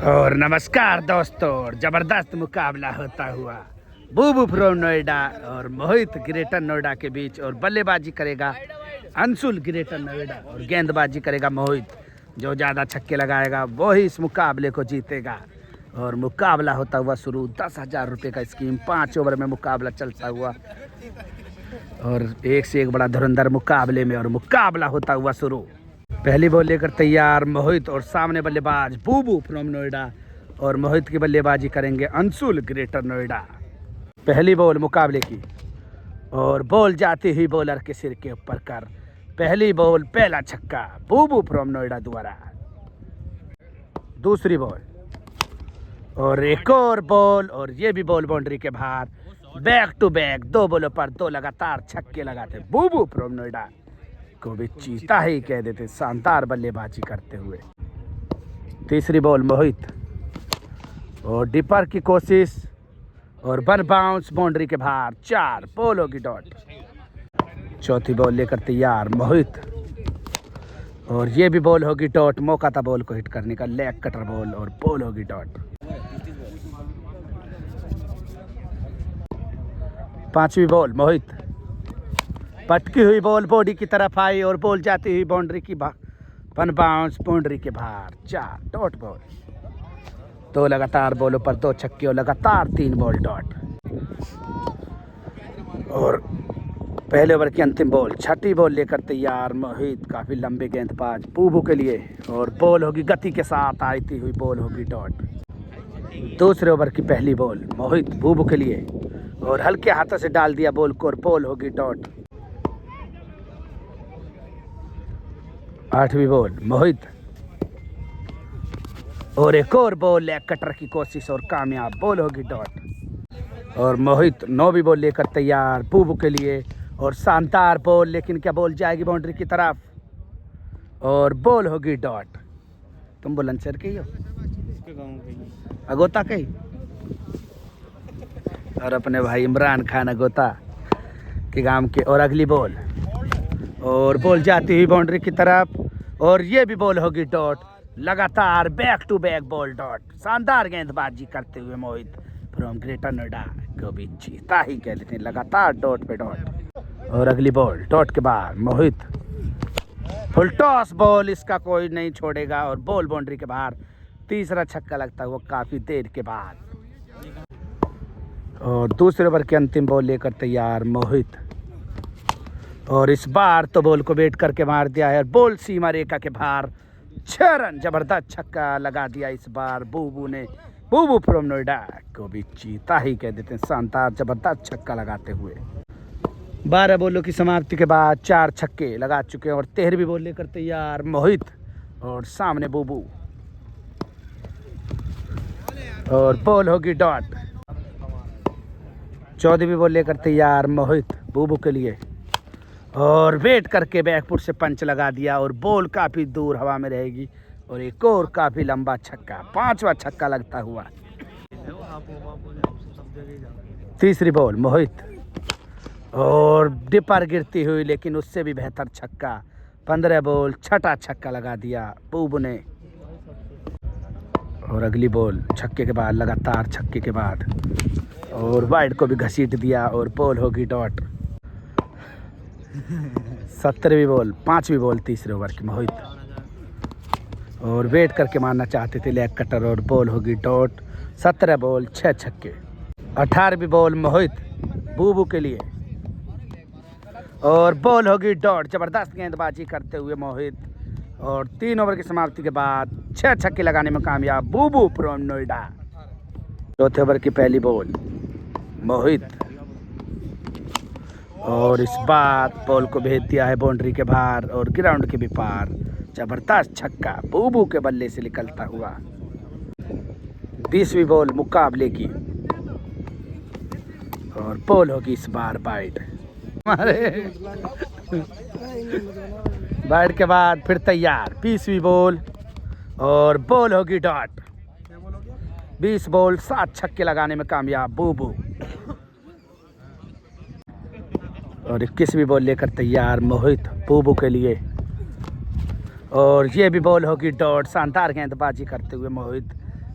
और नमस्कार दोस्तों, जबरदस्त मुकाबला होता हुआ बूबू फ्रॉम नोएडा और मोहित ग्रेटर नोएडा के बीच। और बल्लेबाजी करेगा अंशुल ग्रेटर नोएडा और गेंदबाजी करेगा मोहित। जो ज़्यादा छक्के लगाएगा वो ही इस मुकाबले को जीतेगा। और मुकाबला होता हुआ शुरू। 10,000 रुपये का स्कीम, 5 ओवर में मुकाबला चलता हुआ और एक से एक बड़ा धुरंधर मुकाबले में। और मुकाबला होता हुआ शुरू। पहली बॉल लेकर तैयार मोहित और सामने बल्लेबाज बूबू फ्रॉम नोएडा। और मोहित की बल्लेबाजी करेंगे अंशुल ग्रेटर नोएडा। पहली बॉल मुकाबले की और बॉल जाती हुई बॉलर के सिर के ऊपर कर पहली बॉल, पहला छक्का बूबू फ्रॉम नोएडा द्वारा। दूसरी बॉल और एक और बॉल और ये भी बॉल बाउंड्री के बाहर। बैक टू बैक 2 बॉलों पर 2 लगातार छक्के लगाते बूबू फ्रॉम नोएडा को भी चीता ही कह देते, शानदार बल्लेबाजी करते हुए। तीसरी बॉल मोहित और डिपर की कोशिश और 1 बाउंस बाउंड्री के बाहर, 4 बॉल होगी डॉट। चौथी बॉल लेकर तैयार मोहित और ये भी बॉल होगी डॉट। मौका था बॉल को हिट करने का, लेग कटर बॉल और बॉल होगी डॉट। पांचवी बॉल मोहित, पटकी हुई बॉल बॉडी की तरफ आई और बॉल जाती हुई बाउंड्री की 1 बाउंस बाउंड्री के बाहर, 4 डॉट बॉल। 2 लगातार बॉलों पर 2 छक्के और लगातार 3 बॉल डॉट। और पहले ओवर की अंतिम बॉल, छठी बॉल लेकर तैयार मोहित। काफी लंबे गेंदबाज बूबू के लिए और बॉल होगी गति के साथ आती हुई, बॉल होगी डॉट। दूसरे ओवर की पहली बॉल मोहित बूबू के लिए और हल्के हाथों से डाल दिया बॉल को और बॉल होगी डॉट। 8वीं बॉल मोहित और एक और बॉल, लेग कटर की कोशिश और कामयाब, बॉल होगी डॉट। और मोहित 9वीं बॉल लेकर तैयार बूबू के लिए और शानदार बॉल, लेकिन क्या बॉल जाएगी बाउंड्री की तरफ और बॉल होगी डॉट। तुम बुलंदशहर के ही हो? अगोता के ही? और अपने भाई इमरान खान अगोता के गांव के। और अगली बॉल और बॉल जाती हुई बाउंड्री की तरफ और ये भी बॉल होगी डॉट। लगातार back to back ball dot. शानदार गेंदबाजी करते हुए मोहित फ्रॉम ग्रेटर नोएडा को भी चीता ही कह लेते हैं, लगातार डॉट पे डॉट। और अगली बॉल डॉट के बाद मोहित फुल टॉस बॉल, इसका कोई नहीं छोड़ेगा और बॉल बाउंड्री के बाहर। तीसरा छक्का लगता हुआ काफी देर के बाद। और दूसरे ओवर की अंतिम बॉल लेकर तैयार मोहित और इस बार तो बॉल को वेट करके मार दिया है और बॉल सीमा रेखा के बाहर, 6 रन। जबरदस्त छक्का लगा दिया इस बार बूबू ने। बूबू फ्रॉम नोएडा को भी चीता ही कह देते हैं, शानदार जबरदस्त छक्का लगाते हुए। 12 बॉलों की समाप्ति के बाद 4 छक्के लगा चुके हैं। और 13वीं बॉल लेकर तैयार मोहित और सामने बूबू और बॉल होगी डॉट। 14वीं बॉल लेकर तैयार मोहित बूबू के लिए और वेट करके बैकफुट से पंच लगा दिया और बॉल काफी दूर हवा में रहेगी। और एक और काफी लंबा छक्का, 5वां छक्का लगता हुआ। तीसरी बॉल मोहित और डिपर गिरती हुई, लेकिन उससे भी बेहतर छक्का। 15 बॉल, 6ठा छक्का लगा दिया बूबू ने। और अगली बॉल छक्के के बाद, लगातार छक्के के बाद और वाइड को भी घसीट दिया और बॉल होगी डॉट। 17वीं बॉल, 5वीं बॉल तीसरे ओवर की मोहित और वेट करके मारना चाहते थे, लेग कटर और बॉल होगी डॉट। 17 बॉल, 6 छक्के। 18वीं बॉल मोहित बूबू के लिए और बॉल होगी डॉट। जबरदस्त गेंदबाजी करते हुए मोहित और 3 ओवर की समाप्ति के बाद 6 छक्के लगाने में कामयाब बूबू फ्रॉम नोएडा। चौथे ओवर की पहली बॉल मोहित और इस बार बॉल को भेज दिया है बाउंड्री के बाहर और ग्राउंड के भी पार। जबरदस्त छक्का बूबू के बल्ले से निकलता हुआ। 20वीं बॉल मुकाबले की और बॉल होगी इस बार वाइड। वाइड के बाद फिर तैयार 20वीं बॉल और बॉल होगी डॉट। 20 बॉल, 7 छक्के लगाने में कामयाब बूबू। और 21वीं बॉल लेकर तैयार मोहित बूबू के लिए और ये भी बॉल होगी डॉट। शानदार गेंदबाजी करते हुए मोहित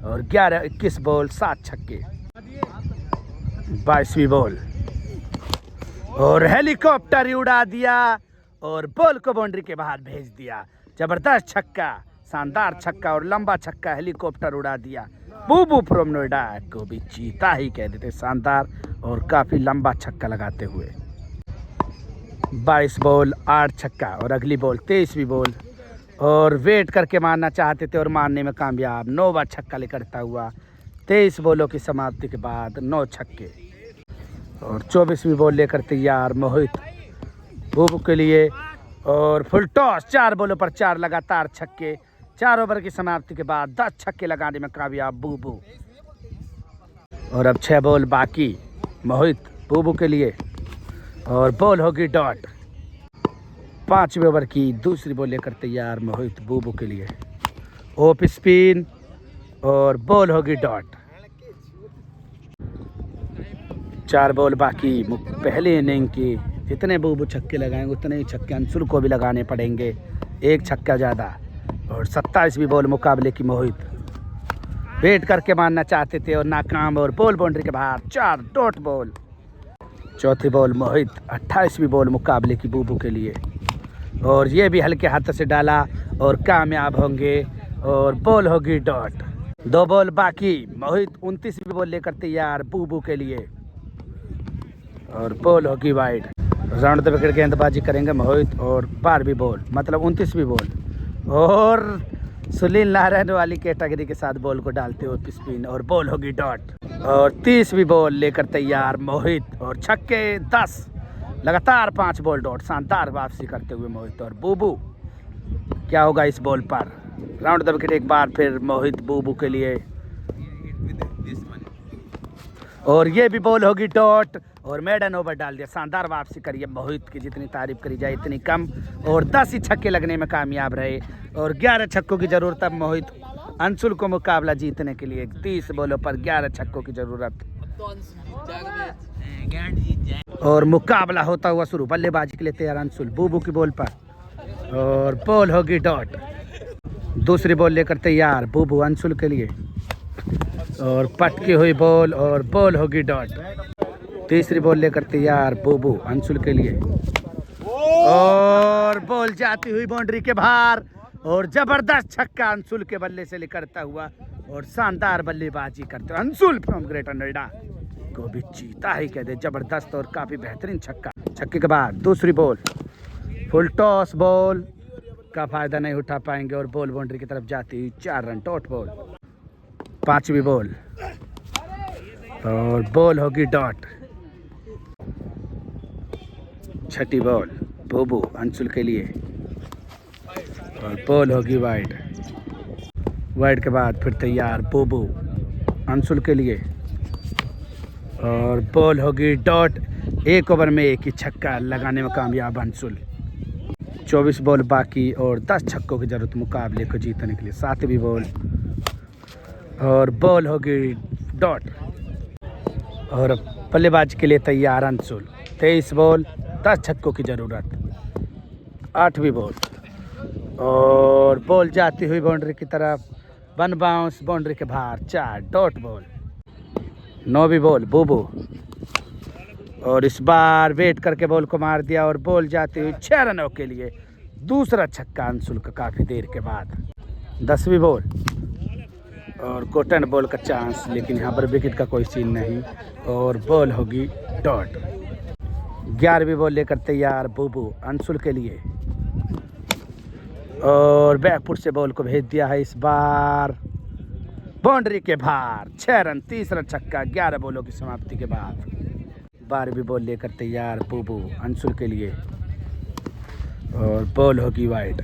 और 11-21 बॉल 7 छक्के। 22वीं बॉल और हेलीकॉप्टर ही उड़ा दिया और बॉल को बाउंड्री के बाहर भेज दिया। जबरदस्त छक्का, शानदार छक्का और लंबा छक्का, हेलीकॉप्टर उड़ा दिया। बूबू फ्रॉम नोएडा को भी चीता ही कह देते, शानदार और काफी लंबा छक्का लगाते हुए। 22 बॉल 8 छक्का और अगली बॉल 23वीं बॉल और वेट करके मारना चाहते थे और मारने में कामयाब। 9 बार छक्का लेकर हुआ। 23 बॉलों की समाप्ति के बाद 9 छक्के और 24वीं बॉल लेकर तैयार मोहित बूबू के लिए और फुल टॉस। 4 बॉलों पर 4 लगातार छक्के। 4 ओवर की समाप्ति के बाद 10 छक्के लगाने में कामयाब बूबू। और अब 6 बॉल बाकी मोहित बूबू के लिए और बॉल होगी डॉट। 5वें ओवर की दूसरी बॉल लेकर तैयार मोहित बूबू के लिए। ओप स्पिन और बॉल होगी डॉट। 4 बॉल बाकी पहले इनिंग की। जितने बूबू छक्के लगाएंगे उतने ही छक्के अंशुल को भी लगाने पड़ेंगे, 1 छक्का ज़्यादा। और 27वीं बॉल मुकाबले की मोहित वेट करके मारना चाहते थे और नाकाम और बॉल बाउंड्री के बाहर। 4 डॉट बॉल। 4थी बॉल मोहित। 28वीं बॉल मुकाबले की बूबू के लिए और ये भी हल्के हाथों से डाला और कामयाब होंगे और बॉल होगी डॉट। 2 बॉल बाकी मोहित 29वीं बॉल लेकर तैयार बूबू के लिए और बॉल होगी वाइड। राउंड द विकेट गेंदबाजी करेंगे मोहित और 12वीं बॉल मतलब 29वीं बॉल और सुनील नारायण वाली कैटेगरी के साथ बॉल को डालते हुए स्पिन और बॉल होगी डॉट। और 30वीं बॉल लेकर तैयार मोहित और छक्के 10 लगातार 5 बॉल डॉट। शानदार वापसी करते हुए मोहित और बूबू। क्या होगा इस बॉल पर? राउंड द विकेट एक बार फिर मोहित बूबू के लिए और ये भी बॉल होगी डॉट और मेडन ओवर डाल दिया। शानदार वापसी करिए मोहित की, जितनी तारीफ करी जाए इतनी कम। और 10 ही छक्के लगने में कामयाब रहे और 11 छक्कों की जरूरत। अब मोहित अंशुल को मुकाबला जीतने के लिए 30 बॉलों पर 11 छक्कों की जरूरत और मुकाबला होता हुआ शुरू। बल्लेबाजी के लिए तैयार अंशुल बूबू की बॉल पर और बॉल होगी डॉट। दूसरी बॉल लेकर तैयार बूबू अंशुल के लिए और पटकी हुई बॉल और बॉल होगी डॉट। तीसरी बॉल लेकर तैयार बूबू अंशुल के लिए और बॉल जाती हुई बाउंड्री के बाहर और जबरदस्त छक्का अंशुल के बल्ले से निकलता हुआ और शानदार बल्लेबाजी करते हुए अंशुल फ्रॉम ग्रेटर नोएडा को भी चीता ही कह दे। जबरदस्त और काफी बेहतरीन छक्का। छक्के के बाद दूसरी बॉल फुल टॉस, बॉल का फायदा नहीं उठा पाएंगे और बॉल बाउंड्री की तरफ जाती हुई 4 रन डॉट बॉल। 5वीं बॉल और बॉल होगी डॉट। 6ठी बॉल बूबू अंशुल के लिए और बॉल होगी वाइड। वाइड के बाद फिर तैयार बूबू अंशुल के लिए और बॉल होगी डॉट। 1 ओवर में 1 ही छक्का लगाने में कामयाब अंशुल। 24 बॉल बाकी और 10 छक्कों की जरूरत मुकाबले को जीतने के लिए। 7वीं बॉल और बॉल होगी डॉट और बल्लेबाजी के लिए तैयार अंशुल। 23 बॉल 10 छक्कों की जरूरत। 8वीं बॉल और बॉल जाती हुई बाउंड्री की तरफ, 1 बाउंस बाउंड्री के बाहर। 4 डॉट बॉल। 9वीं बॉल बूबू और इस बार वेट करके बॉल को मार दिया और बॉल जाती हुई 6 रनों के लिए। दूसरा छक्का अंशुल का काफी देर के बाद। 10वीं बॉल और कॉटन बॉल का चांस, लेकिन यहाँ पर विकेट का कोई सीन नहीं और बॉल होगी डॉट। 11वीं बॉल लेकर तैयार बूबू अंशुल के लिए और बैकफुट से बॉल को भेज दिया है इस बार बाउंड्री के बाहर। 6 रन। तीसरा छक्का 11 बॉलों की समाप्ति के बाद। 12वीं बॉल लेकर तैयार बूबू अंशुल के लिए और बॉल होगी वाइड।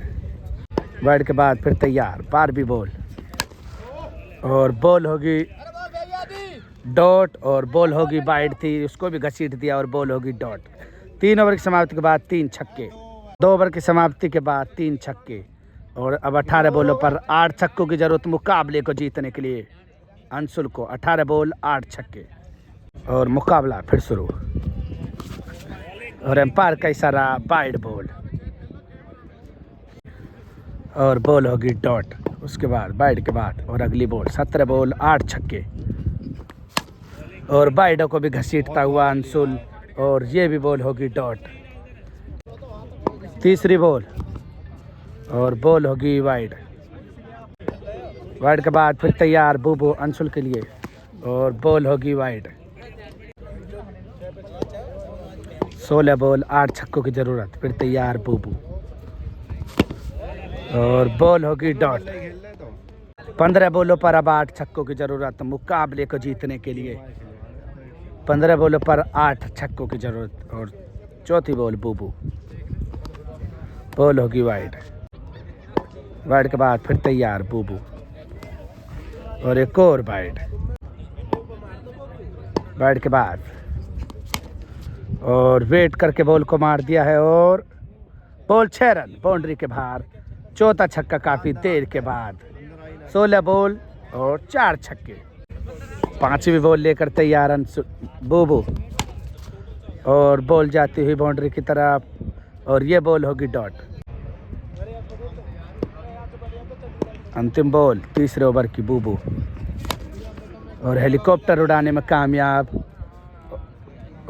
वाइड के बाद फिर तैयार 12वीं बॉल और बॉल होगी डॉट और बॉल होगी वाइड थी, उसको भी घसीट दिया और बॉल होगी डॉट। 3 ओवर की समाप्ति के बाद 3 छक्के। 2 ओवर की समाप्ति के बाद 3 छक्के और अब 18 बॉलों पर 8 छक्कों की जरूरत मुकाबले को जीतने के लिए अंशुल को। 18 बॉल 8 छक्के और मुकाबला फिर शुरू और एम्पायर का इशारा वाइड बॉल और बॉल होगी डॉट। उसके बाद वाइड के बाद और अगली बॉल 17 बॉल 8 छक्के। और वाइडों को भी घसीटता हुआ अंशुल, और ये भी बॉल होगी डॉट। तीसरी बॉल और बॉल होगी वाइड। वाइड के बाद फिर तैयार बूबू अंशुल के लिए, और बॉल होगी वाइड। 16 बॉल 8 छक्कों की ज़रूरत, फिर तैयार बूबू, और बॉल होगी डॉट। 15 बॉलों पर अब 8 छक्कों की ज़रूरत मुकाबले को जीतने के लिए। 15 बॉलों पर 8 छक्कों की ज़रूरत, और चौथी बॉल बूबू, बॉल होगी वाइड। वाइड के बाद फिर तैयार बूबू, और एक और वाइड। वाइड के बाद और वेट करके बॉल को मार दिया है, और बॉल 6 रन बाउंड्री के बाहर। चौथा छक्का काफ़ी देर के बाद। 16 बॉल और 4 छक्के। 5वीं बॉल लेकर तैयार बूबू, और बॉल जाती हुई बाउंड्री की तरफ, और ये बॉल होगी डॉट। अंतिम बॉल तीसरे ओवर की बूबू, और हेलीकॉप्टर उड़ाने में कामयाब,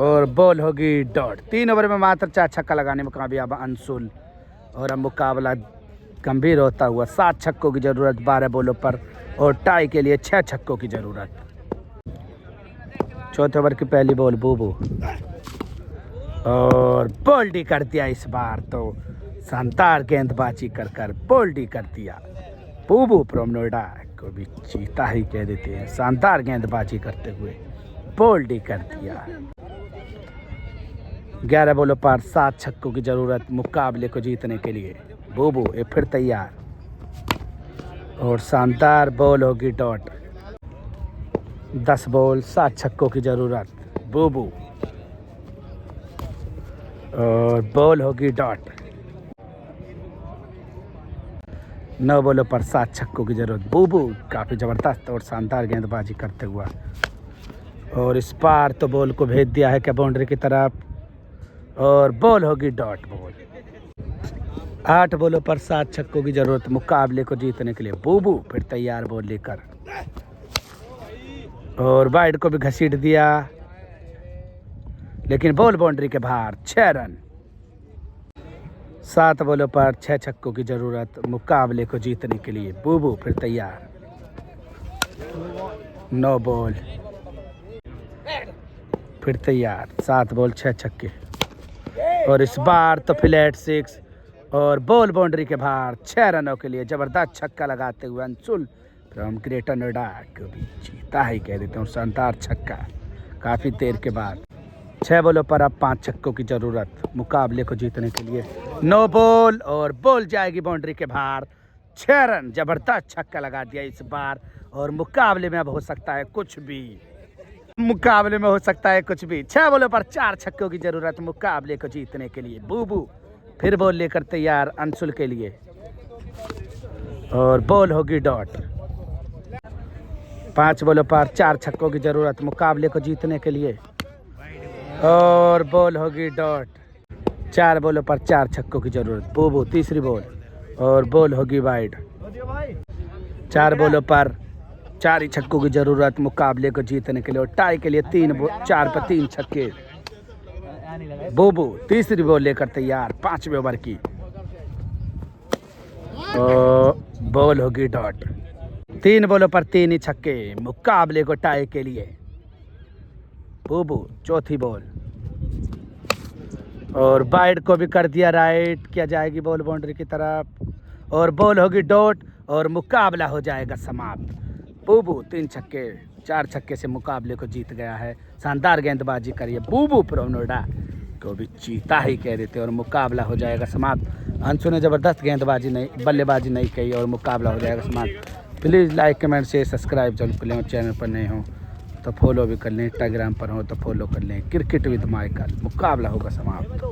और बॉल होगी डॉट। 3 ओवर में मात्र 4 छक्का लगाने में कामयाब अंशुल, और अब मुकाबला गंभीर होता हुआ। 7 छक्कों की ज़रूरत 12 बॉलों पर, और टाई के लिए 6 छक्कों की ज़रूरत। चौथे ओवर की पहली बॉल बूबू, और बोल्डी कर दिया। इस बार तो शानदार गेंदबाजी कर कर बोल्डी कर दिया। बूबू फ्रॉम नोएडा को भी चीता ही कह देते हैं। शानदार गेंदबाजी करते हुए बोल्डी कर दिया। 11 बॉलों पर 7 छक्कों की ज़रूरत मुकाबले को जीतने के लिए। बूबू ये फिर तैयार, और शानदार बॉल होगी डॉट। 10 बॉल 7 छक्कों की ज़रूरत बूबू, और बॉल होगी डॉट। 9 बॉलों पर 7 छक्कों की ज़रूरत बूबू। काफ़ी ज़बरदस्त और शानदार गेंदबाजी करते हुआ, और इस पार तो बॉल को भेज दिया है क्या बाउंड्री की तरफ, और बॉल होगी डॉट बॉल। 8 बॉलों पर 7 छक्कों की ज़रूरत मुकाबले को जीतने के लिए। बूबू फिर तैयार बॉल लेकर, और वाइड को भी घसीट दिया, लेकिन बॉल बाउंड्री के बाहर। 6 रन। 7 बॉलों पर 6 छक्कों की ज़रूरत मुकाबले को जीतने के लिए। बूबू फिर तैयार। 9 बॉल फिर तैयार। 7 बॉल 6 छक्के, और इस बार तो फ्लैट 6, और बॉल बाउंड्री के बाहर। 6 रनों के लिए ज़बरदस्त छक्का लगाते हुए अंशुल फ्रॉम ग्रेटर नोएडा को भी जीता ही कह देते हैं। शानदार छक्का काफ़ी देर के बाद। 6 बॉलों पर अब 5 छक्कों की ज़रूरत मुकाबले को जीतने के लिए। 9 बॉल और बॉल जाएगी बाउंड्री के बाहर। 6 रन। ज़बरदस्त छक्का लगा दिया इस बार, और मुकाबले में अब हो सकता है कुछ भी। मुकाबले में हो सकता है कुछ भी। 6 बॉलों पर 4 छक्कों की ज़रूरत मुकाबले को जीतने के लिए। बूबू फिर बॉल लेकर तैयार अंशुल के लिए, और बॉल होगी डॉट। 5 बॉलों पर 4 छक्कों की ज़रूरत मुकाबले को जीतने के लिए, और बॉल होगी डॉट। 4 बॉलों पर 4 छक्कों की ज़रूरत। बूबू तीसरी बॉल, और बॉल होगी वाइड। 4 बॉलों पर 4 ही छक्कों की ज़रूरत मुकाबले को जीतने के लिए, और टाई के लिए 4 पर 3 छक्के। बूबू तीसरी बॉल लेकर तैयार 5वें ओवर की, और बॉल होगी डॉट। 3 बॉलों पर 3 ही छक्के मुकाबले को टाई के लिए। बूबू चौथी बॉल, और वाइड को भी कर दिया राइट। क्या जाएगी बॉल बाउंड्री की तरफ, और बॉल होगी डॉट, और मुकाबला हो जाएगा समाप्त। बूबू 3 छक्के 4 छक्के से मुकाबले को जीत गया है। शानदार गेंदबाजी करिए बूबू फ्रॉम नोएडा को भी चीता ही कह देते, और मुकाबला हो जाएगा समाप्त। अंशु ने ज़बरदस्त गेंदबाजी नहीं बल्लेबाजी नहीं की, और मुकाबला हो जाएगा समाप्त। Please like comment share subscribe जरूर कर लें, और चैनल पर नए हों तो फॉलो भी कर लें, इंस्टाग्राम पर हो तो फॉलो कर लें। क्रिकेट विद माइकल मुकाबला होगा समाप्त।